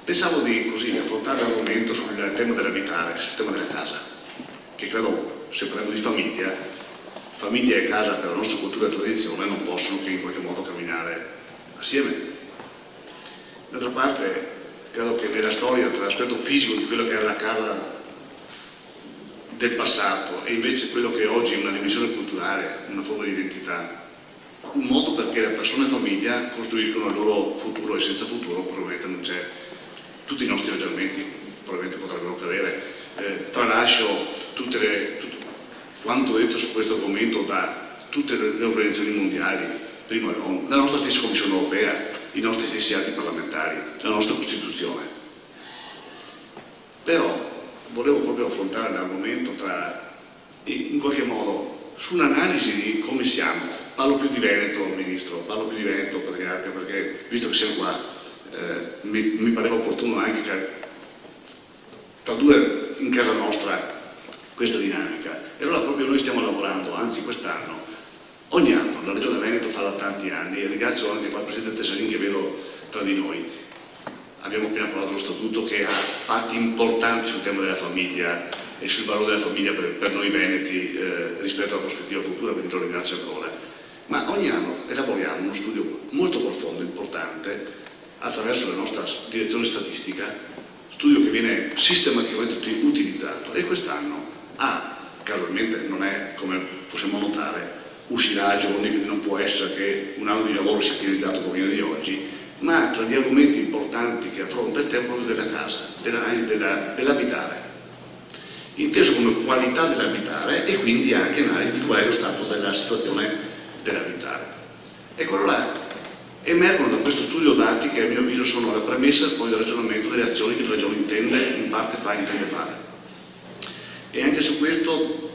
Pensavo di così affrontare l'argomento sul tema dell'abitare, sul tema della casa, che credo, se parliamo di famiglia e casa per la nostra cultura e tradizione non possono che in qualche modo camminare assieme. D'altra parte, credo che nella storia, tra l'aspetto fisico di quello che era la casa del passato e invece quello che oggi è una dimensione culturale, una forma di identità, un modo perché la persona e famiglia costruiscono il loro futuro e senza futuro probabilmente non c'è. Tutti i nostri ragionamenti probabilmente potrebbero cadere. Tralascio quanto detto su questo argomento da tutte le organizzazioni mondiali, prima l'ONU, la nostra stessa Commissione Europea, i nostri stessi atti parlamentari, la nostra Costituzione. Però volevo proprio affrontare l'argomento in qualche modo su un'analisi di come siamo. Parlo più di Veneto, Ministro, parlo più di Veneto perché visto che siamo qua, mi pareva opportuno anche tradurre in casa nostra questa dinamica. E allora proprio noi stiamo lavorando, anzi quest'anno, ogni anno, la Regione Veneto fa da tanti anni, e ringrazio anche qua il Presidente Tesarin che vedo tra di noi. Abbiamo appena approvato lo statuto che ha parti importanti sul tema della famiglia e sul valore della famiglia per noi veneti rispetto alla prospettiva futura, quindi lo ringrazio ancora. Ma ogni anno elaboriamo uno studio molto profondo, importante, attraverso la nostra direzione statistica, studio che viene sistematicamente utilizzato, e quest'anno casualmente non è, come possiamo notare, uscirà a giorni che non può essere che un anno di lavoro sia finalizzato come quello di oggi, ma tra gli argomenti importanti che affronta il tema proprio della casa, dell'analisi dell'abitare, inteso come qualità dell'abitare e quindi anche analisi di qual è lo stato della situazione dell'abitare. Ecco, allora emergono da questo studio dati che a mio avviso sono la premessa poi del ragionamento delle azioni che la Regione intende fare. E anche su questo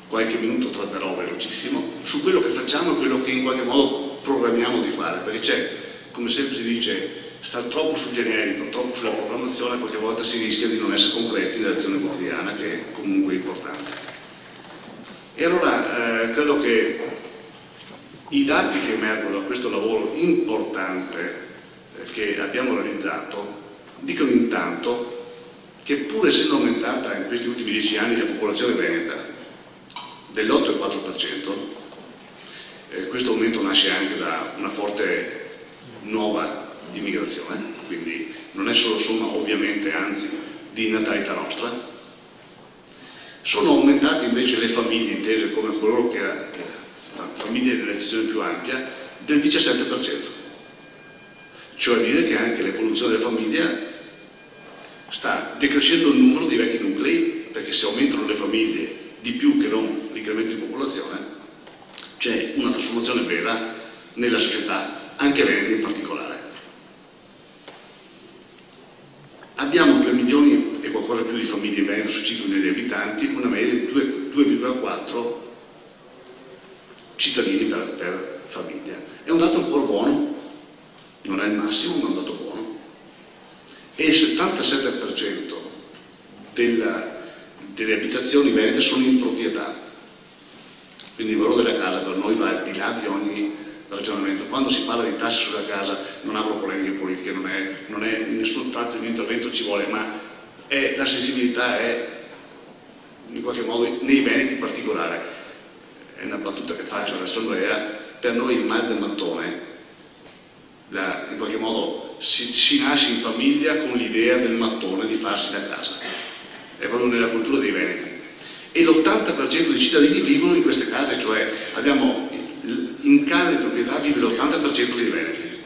qualche minuto tratterò velocissimo, su quello che facciamo e quello che in qualche modo programmiamo di fare, perché c'è, come sempre si dice, stare troppo sul generico, troppo sulla programmazione, qualche volta si rischia di non essere concreti nell'azione quotidiana, che è comunque importante. E allora credo che i dati che emergono da questo lavoro importante che abbiamo realizzato dicono intanto che pur essendo aumentata in questi ultimi 10 anni la popolazione veneta dell'8,4%, questo aumento nasce anche da una forte nuova immigrazione, quindi non è solo somma ovviamente, anzi, di natalità nostra. Sono aumentate invece le famiglie intese come coloro che famiglie nell'accezione più ampia del 17%, cioè a dire che anche l'evoluzione della famiglia sta decrescendo il numero di vecchi nuclei, perché se aumentano le famiglie di più che non l'incremento di popolazione c'è una trasformazione vera nella società, anche veneta in particolare. Abbiamo 2 milioni e qualcosa più di famiglie in Veneto su 5 milioni di abitanti, con una media di 2,4 cittadini per famiglia. È un dato ancora buono, non è il massimo, ma è un dato buono. E il 77% delle abitazioni venete sono in proprietà. Quindi il valore della casa per noi va al di là di ogni ragionamento. Quando si parla di tasse sulla casa non apro polemiche politiche, non è in nessun tratto di intervento ci vuole, ma la sensibilità è in qualche modo nei veneti in particolare. È una battuta che faccio all'assemblea, per noi il mal del mattone, in qualche modo si nasce in famiglia con l'idea del mattone di farsi la casa, è proprio nella cultura dei veneti, e l'80% dei cittadini vivono in queste case, cioè abbiamo in casa di proprietà vive l'80% dei veneti.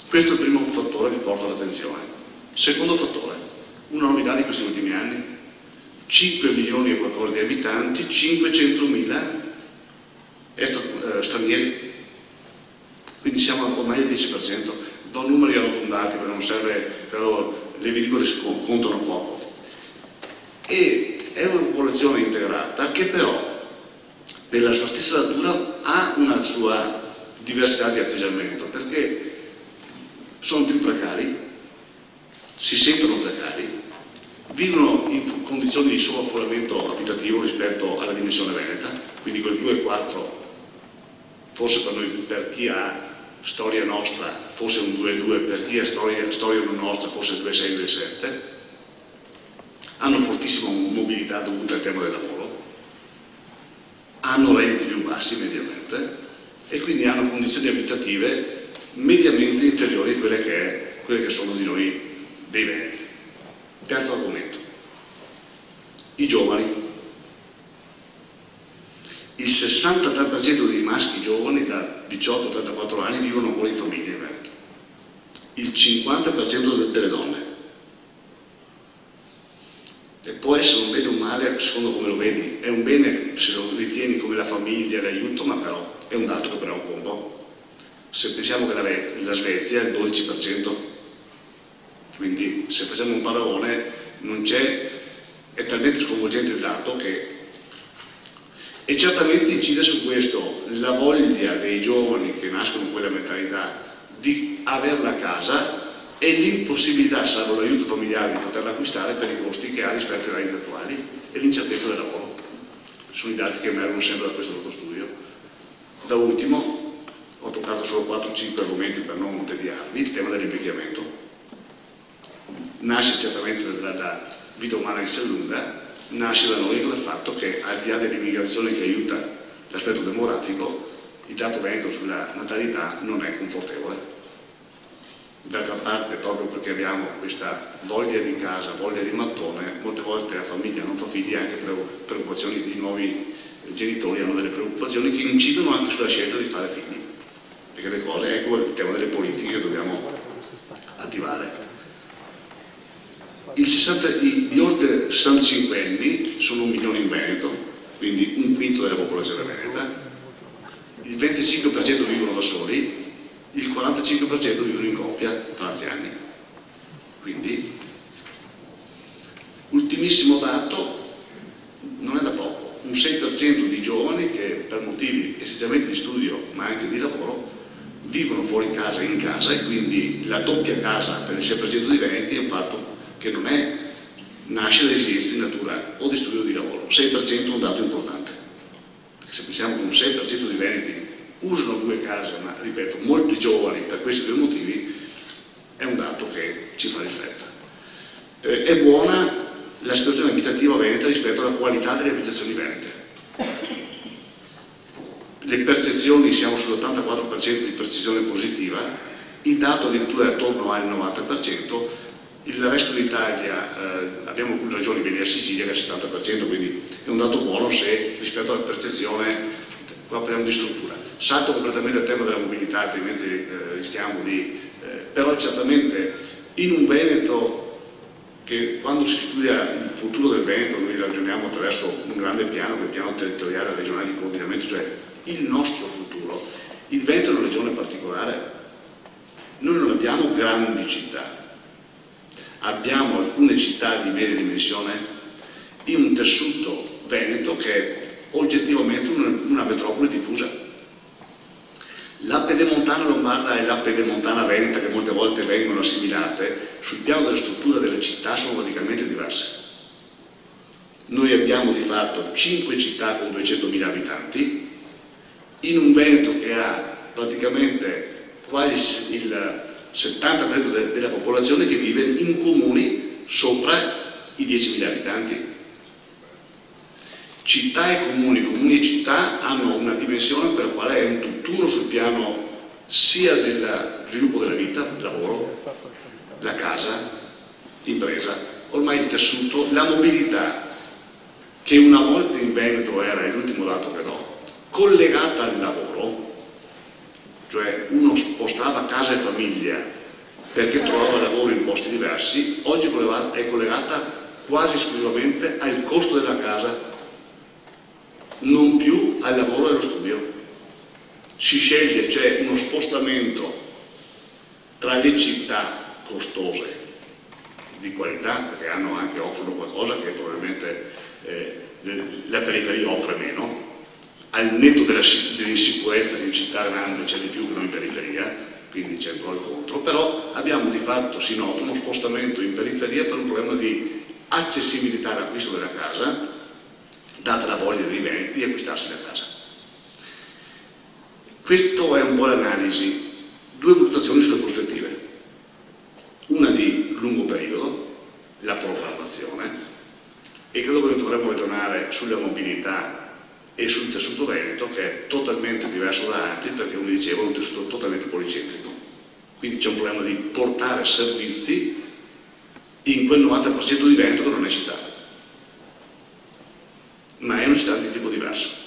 Questo è il primo fattore che porta all'attenzione. Secondo fattore, una novità di questi ultimi anni: 5 milioni e qualcosa di abitanti, 500.000 stranieri, quindi siamo ormai al 10%. Do numeri arrotondati perché non serve, però le virgole contano poco. E è una popolazione integrata che però per la sua stessa natura ha una sua diversità di atteggiamento, perché sono più precari, si sentono precari, vivono in condizioni di sovraffollamento abitativo rispetto alla dimensione veneta, quindi quel 2,4 forse per noi, per chi ha storia nostra fosse un 2-2, per chi è storia non nostra fosse 2-6-2-7, hanno fortissima mobilità dovuta al tema del lavoro, hanno redditi più bassi mediamente e quindi hanno condizioni abitative mediamente inferiori a quelle che sono di noi dei veneti. Terzo argomento, i giovani. Il 63% dei maschi giovani da 18 a 34 anni vivono ancora in famiglie in Veneto, il 50% delle donne. E può essere un bene o un male a secondo come lo vedi, è un bene se lo ritieni come la famiglia, l'aiuto, ma però è un dato che preoccupa un po'. Se pensiamo che la Svezia è il 12%, quindi se facciamo un paragone non c'è, è talmente sconvolgente il dato che... E certamente incide su questo la voglia dei giovani che nascono con quella mentalità di avere una casa e l'impossibilità, salvo l'aiuto familiare, di poterla acquistare per i costi che ha rispetto ai redditi attuali e l'incertezza del lavoro. Sono i dati che emergono sempre da questo nostro studio. Da ultimo, ho toccato solo 4-5 argomenti per non tediarvi, il tema dell'invecchiamento. Nasce certamente dalla vita umana che si allunga, nasce da noi con il fatto che al di là dell'immigrazione che aiuta l'aspetto demografico, il dato veneto sulla natalità non è confortevole. D'altra parte, proprio perché abbiamo questa voglia di casa, voglia di mattone, molte volte la famiglia non fa figli, anche per preoccupazioni di nuovi genitori hanno delle preoccupazioni che incidono anche sulla scelta di fare figli, perché le cose, ecco il tema delle politiche che dobbiamo attivare. Di oltre 65 anni sono 1 milione in Veneto, quindi un quinto della popolazione veneta, il 25% vivono da soli, il 45% vivono in coppia tra anziani. Quindi, ultimissimo dato, non è da poco, un 6% di giovani che per motivi essenzialmente di studio ma anche di lavoro vivono fuori casa in casa, e quindi la doppia casa per il 6% di veneti è un fatto che non nasce da esigenze di natura o di studio o di lavoro. 6% è un dato importante, perché se pensiamo che un 6% di veneti usano 2 case, ma ripeto, molti giovani per questi 2 motivi, è un dato che ci fa riflettere. È buona la situazione abitativa veneta rispetto alla qualità delle abitazioni venete. Le percezioni, siamo sull'84% di percezione positiva, il dato addirittura è attorno al 90%, il resto d'Italia abbiamo alcune regioni, quindi la Sicilia che è al 70%, quindi è un dato buono se rispetto alla percezione, qua parliamo di struttura. Salto completamente il tema della mobilità, altrimenti rischiamo di... però certamente in un Veneto che quando si studia il futuro del Veneto noi ragioniamo attraverso un grande piano, che è il piano territoriale regionale di coordinamento, cioè il nostro futuro. Il Veneto è una regione particolare, noi non abbiamo grandi città, abbiamo alcune città di media dimensione in un tessuto veneto che è oggettivamente una metropoli diffusa. La pedemontana lombarda e la pedemontana veneta, che molte volte vengono assimilate, sul piano della struttura delle città sono radicalmente diverse. Noi abbiamo di fatto 5 città con 200.000 abitanti, in un Veneto che ha praticamente quasi il 70% della popolazione che vive in comuni sopra i 10.000 abitanti. Città e comuni, comuni e città hanno una dimensione per la quale è un tutt'uno sul piano sia del sviluppo della vita, lavoro, la casa, impresa, ormai il tessuto, la mobilità, che una volta in Veneto era, è l'ultimo dato che do, collegata al lavoro, cioè uno spostava casa e famiglia perché trovava lavoro in posti diversi, oggi è collegata quasi esclusivamente al costo della casa, non più al lavoro e allo studio. Si sceglie, c'è uno spostamento tra le città costose di qualità, perché offrono qualcosa che probabilmente la periferia offre meno, al netto dell'insicurezza che in città grande c'è di più che non in periferia, quindi c'è il pro e il contro, però abbiamo di fatto, si nota, uno spostamento in periferia per un problema di accessibilità all'acquisto della casa, data la voglia dei veneti di acquistarsi la casa. Questo è un po' l'analisi. Due valutazioni sulle prospettive, una di lungo periodo, la programmazione, e credo che noi dovremmo ragionare sulla mobilità e sul tessuto veneto, che è totalmente diverso da altri, perché come dicevo è un tessuto totalmente policentrico, quindi c'è un problema di portare servizi in quel 90% di Veneto che non è città, ma è una città di tipo diverso.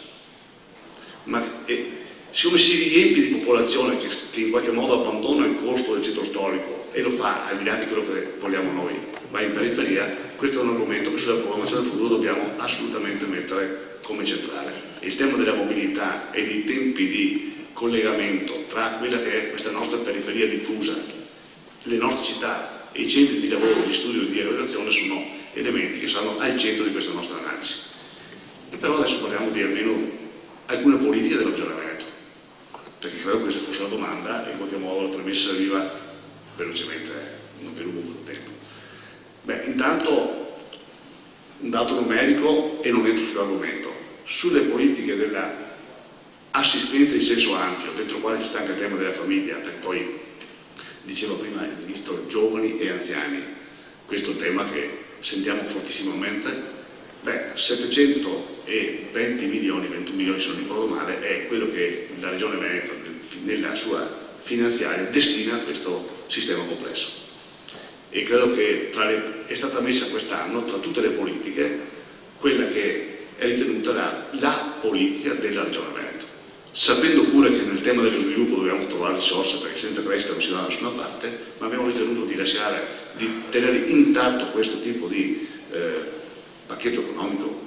Siccome si riempie di popolazione che in qualche modo abbandona il costo del centro storico e lo fa al di là di quello che vogliamo noi, va in periferia, questo è un argomento che sulla programmazione del futuro dobbiamo assolutamente mettere come centrale. Il tema della mobilità e dei tempi di collegamento tra quella che è questa nostra periferia diffusa, le nostre città e i centri di lavoro, di studio e di realizzazione sono elementi che sono al centro di questa nostra analisi. E però adesso parliamo di almeno alcune politiche della Regione Veneto, perché credo che questa fosse la domanda e in qualche modo la premessa arriva velocemente, non per un lungo tempo. Beh, intanto un dato numerico e non entro sull'argomento. Sulle politiche dell'assistenza in senso ampio, dentro il quale ci sta anche il tema della famiglia, perché poi diceva prima il Ministro, giovani e anziani, questo è un tema che sentiamo fortissimamente. Beh, 720 milioni, 21 milioni se non ricordo male, è quello che la Regione Veneto nella sua finanziaria destina a questo sistema complesso. E credo che è stata messa quest'anno, tra tutte le politiche, quella che è ritenuta la politica della Regione Veneto, sapendo pure che nel tema dello sviluppo dobbiamo trovare risorse, perché senza crescita non si va da nessuna parte, ma abbiamo ritenuto di tenere intatto questo tipo di pacchetto economico,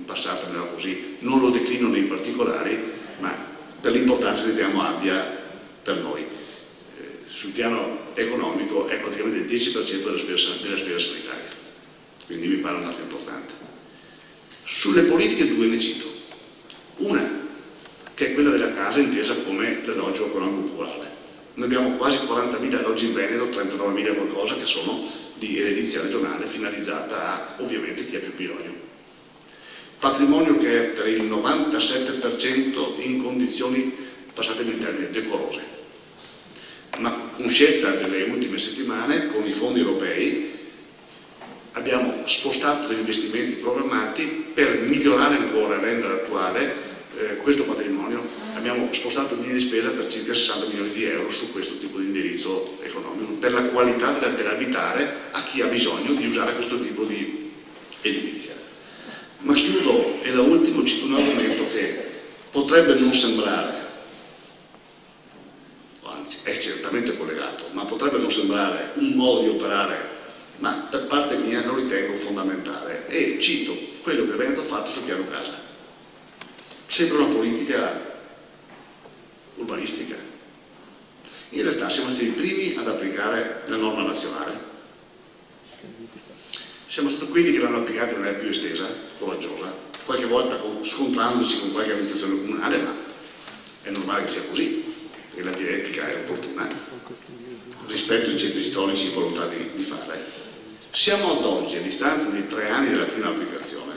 passatemela così, non lo declino nei particolari, ma per l'importanza che diamo abbia per noi. Sul piano economico è praticamente il 10% della spesa sanitaria, quindi mi pare un dato importante. Sulle politiche due ne cito. Una, che è quella della casa intesa come l'alloggio economico popolare. Noi abbiamo quasi 40.000 alloggi in Veneto, 39.000 qualcosa, che sono di edilizia regionale finalizzata a ovviamente chi ha più bisogno. Patrimonio che è per il 97% in condizioni, passatemi il termine, decorose, ma con scelta delle ultime settimane, con i fondi europei, abbiamo spostato degli investimenti programmati per migliorare ancora e rendere attuale questo patrimonio. Abbiamo spostato linee di spesa per circa 60 milioni di euro su questo tipo di indirizzo economico, per la qualità dell'abitare a chi ha bisogno di usare questo tipo di edilizia. Ma chiudo e da ultimo cito un argomento che potrebbe non sembrare, o anzi è certamente collegato, ma potrebbe non sembrare un modo di operare, ma per parte mia lo ritengo fondamentale, e cito quello che il Veneto ha fatto sul piano casa. Sembra una politica urbanistica. In realtà siamo stati i primi ad applicare la norma nazionale. Siamo stati quelli che l'hanno applicata in maniera più estesa, coraggiosa, qualche volta scontrandoci con qualche amministrazione comunale, ma è normale che sia così, perché la dialettica è opportuna rispetto ai centri storici volontari di fare. Siamo ad oggi, a distanza di 3 anni dalla prima applicazione,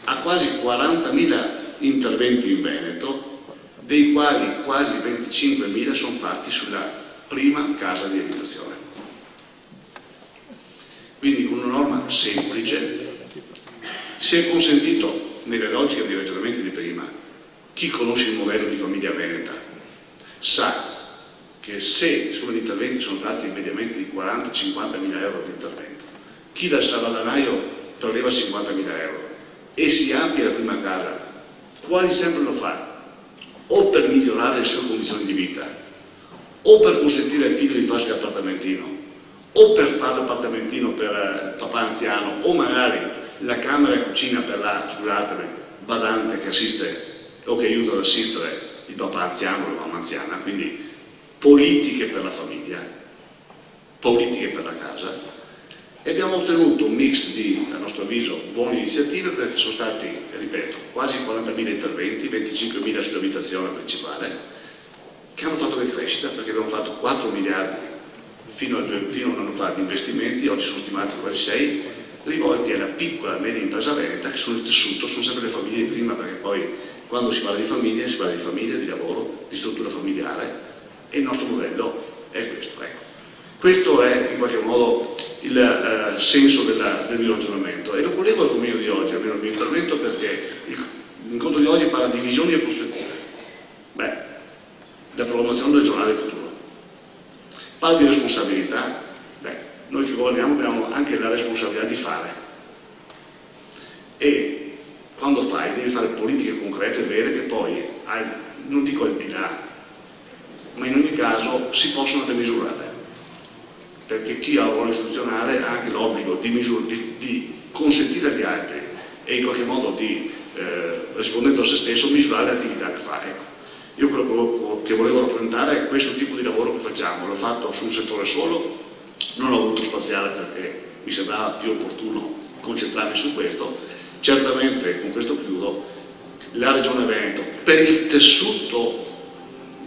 a quasi 40.000 interventi in Veneto, dei quali quasi 25.000 sono fatti sulla prima casa di abitazione. Quindi con una norma semplice si è consentito, nelle logiche dei ragionamenti di prima, chi conosce il modello di famiglia veneta sa che se gli interventi sono stati mediamente di 40-50 mila euro di intervento, chi dal salvadanaio preleva 50.000 euro e si amplia la prima casa, quasi sempre lo fa o per migliorare le sue condizioni di vita, o per consentire al figlio di farsi l'appartamentino, o per fare l'appartamentino per papà anziano, o magari la camera e cucina per la, scusatemi, badante che assiste o che aiuta ad assistere il papà anziano o la mamma anziana. Quindi politiche per la famiglia, politiche per la casa, e abbiamo ottenuto un mix di, a nostro avviso, buone iniziative, perché sono stati, ripeto, quasi 40.000 interventi, 25.000 sull'abitazione principale, che hanno fatto che crescita, perché abbiamo fatto 4 miliardi fino a un anno fa di investimenti, oggi sono stimati quasi 6, rivolti alla piccola e media impresa veneta, che sono il tessuto, sono sempre le famiglie di prima, perché poi quando si parla di famiglia, di lavoro, di struttura familiare, e il nostro modello è questo. Ecco. Questo è in qualche modo il senso del mio ragionamento, e lo collego al convegno di oggi, almeno al mio intervento, perché l'incontro di oggi parla di visioni e prospettive. Beh, la programmazione regionale del futuro. Parla di responsabilità. Beh, noi che governiamo abbiamo anche la responsabilità di fare. E quando fai, devi fare politiche concrete e vere che poi, non dico al di là, ma in ogni caso si possono anche misurare. Perché chi ha un ruolo istituzionale ha anche l'obbligo di consentire agli altri e in qualche modo rispondendo a se stesso, misurare le attività che fa. Ecco. Io quello che volevo rappresentare è questo tipo di lavoro che facciamo. L'ho fatto su un settore solo, non ho voluto spaziare perché mi sembrava più opportuno concentrarmi su questo. Certamente, con questo chiudo, la Regione Veneto, per il tessuto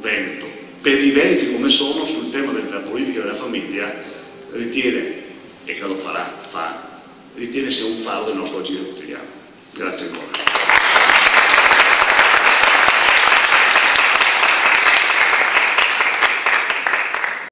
veneto, per i veneti come sono sul tema della politica della famiglia, ritiene, e credo ritiene sia un faro del nostro agire quotidiano. Grazie ancora.